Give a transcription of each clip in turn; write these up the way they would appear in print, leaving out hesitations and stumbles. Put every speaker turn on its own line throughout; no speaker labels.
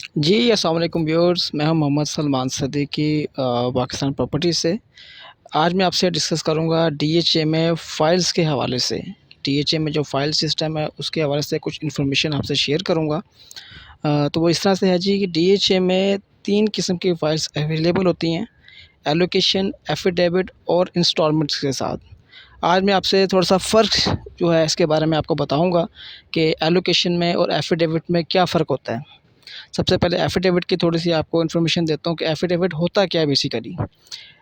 जी, अस्सलाम वालेकुम व्यूअर्स। मैं हूं मोहम्मद सलमान सदीकी पाकिस्तान प्रॉपर्टी से। आज मैं आपसे डिस्कस करूंगा डीएचए में फ़ाइल्स के हवाले से। डीएचए में जो फ़ाइल सिस्टम है उसके हवाले से कुछ इन्फॉर्मेशन आपसे शेयर करूंगा। तो वो इस तरह से है जी कि डीएचए में 3 किस्म की फ़ाइल्स अवेलेबल होती हैं, एलोकेशन, एफिडेविट और इंस्टॉलमेंट्स के साथ। आज मैं आपसे थोड़ा-सा फ़र्क जो है इसके बारे में आपको बताऊँगा कि एलोकेशन में और एफिडेविट में क्या फ़र्क होता है। सबसे पहले एफ़िडेविट की थोड़ी-सी आपको इन्फॉर्मेशन देता हूँ कि एफ़िडेविट होता क्या है basically.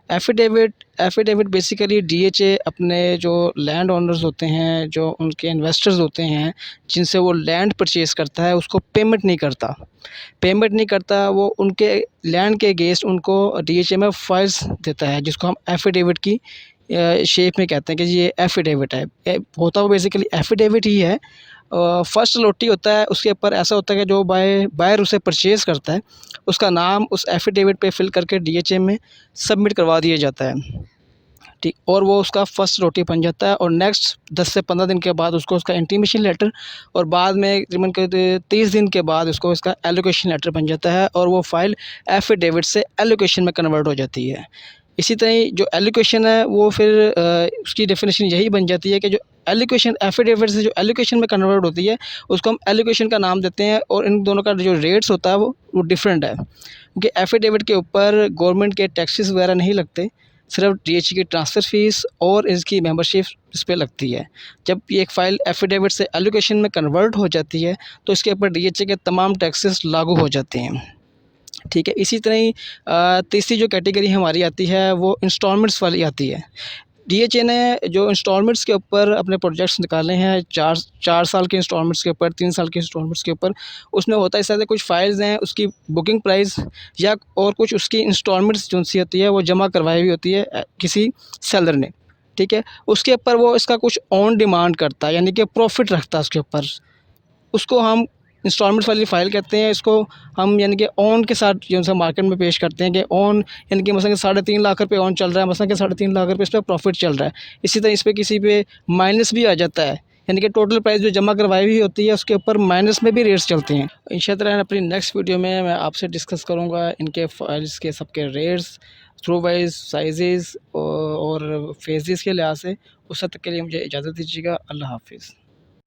Affidavit affidavit basically DHA अपने जो लैंड ओनर्स होते हैं, जो उनके इन्वेस्टर्स होते हैं, जिनसे वो लैंड परचेज़ करता है, उसको पेमेंट नहीं करता। पेमेंट नहीं करता, वो उनके लैंड के अगेंस्ट उनको डीएचए में फ़ाइल्स देता है, जिसको हम एफ़िडेविट की शेप में कहते हैं कि ये एफ़िडेविट है। होता वो बेसिकली एफ़िडेविट ही है। फर्स्ट अलॉटी होता है, उसके ऊपर ऐसा होता है कि जो बायर उसे परचेज़ करता है, उसका नाम उस एफ़िडेविट पे फ़िल करके डीएचए में सबमिट करवा दिया जाता है, ठीक। और वो उसका फर्स्ट अलॉटी बन जाता है और नेक्स्ट 10 से 15 दिन के बाद उसको उसका इंटीमेशन लेटर और बाद में तकरीबन के 30 दिन के बाद उसको इसका एलोकेशन लेटर बन जाता है और वो फ़ाइल एफ़िडेविट से एलोकेशन में कन्वर्ट हो जाती है। इसी तरह ही जो एलोकेशन है वो फिर उसकी डेफ़िनेशन यही बन जाती है कि जो एलोकेशन एफ़िडेविट से जो एलोकेशन में कन्वर्ट होती है, उसको हम एलोकेशन का नाम देते हैं और इन दोनों का जो रेट्स होता है वो डिफरेंट है। क्योंकि एफ़िडेविट के ऊपर गवर्नमेंट के टैक्सेस वगैरह नहीं लगते, सिर्फ डीएचए की ट्रांसफ़र फ़ीस और इसकी मेंबरशिप इस पे लगती है। जब ये एक फ़ाइल एफ़िडेविट से एलोकेशन में कन्वर्ट हो जाती है, तो इसके ऊपर डीएचए के तमाम टैक्सेस लागू हो जाते हैं। ठीक है, इसी तरह ही तीसरी जो कैटेगरी हमारी आती है वो इंस्टॉलमेंट्स वाली आती है। डीएचए ने जो इंस्टॉलमेंट्स के ऊपर अपने प्रोजेक्ट्स निकाले हैं 4 साल के इंस्टॉलमेंट्स के ऊपर, 3 साल के इंस्टॉलमेंट्स के ऊपर, उसमें होता है इस तरह से कुछ फ़ाइल्स हैं उसकी बुकिंग प्राइस या और कुछ उसकी इंस्टॉलमेंट्स जो-सी होती है वो जमा करवाई हुई होती है किसी सेलर ने, ठीक है? उसके ऊपर वो इसका कुछ ऑन डिमांड करता है, यानी कि प्रॉफ़िट रखता है उसके ऊपर। उसको हम इंस्टॉलमेंट्स वाली फ़ाइल कहते हैं। इसको हम यानी कि ऑन के साथ जो सा मार्केट में पेश करते हैं कि ऑन यानी कि मसलन कि 3.5 लाख रुपए ऑन चल रहा है, मसलन कि 3.5 लाख रुपए इस पे प्रॉफ़िट चल रहा है। इसी तरह इस पे किसी पे माइनस भी आ जाता है, यानी कि टोटल प्राइस जो जमा करवाई हुई होती है उसके ऊपर माइनस में भी रेट्स चलते हैं। इंशाअल्लाह अपनी नेक्स्ट वीडियो में मैं आपसे डिस्कस करूँगा इनके फ़ाइल्स के सबके रेट्स, थ्रू वाइज़, साइज़ेज़ और फ़ेज़ेज़ के लिहाज से। उस वक़्त तक के लिए मुझे इजाज़त दीजिएगा। अल्लाह हाफ़िज़।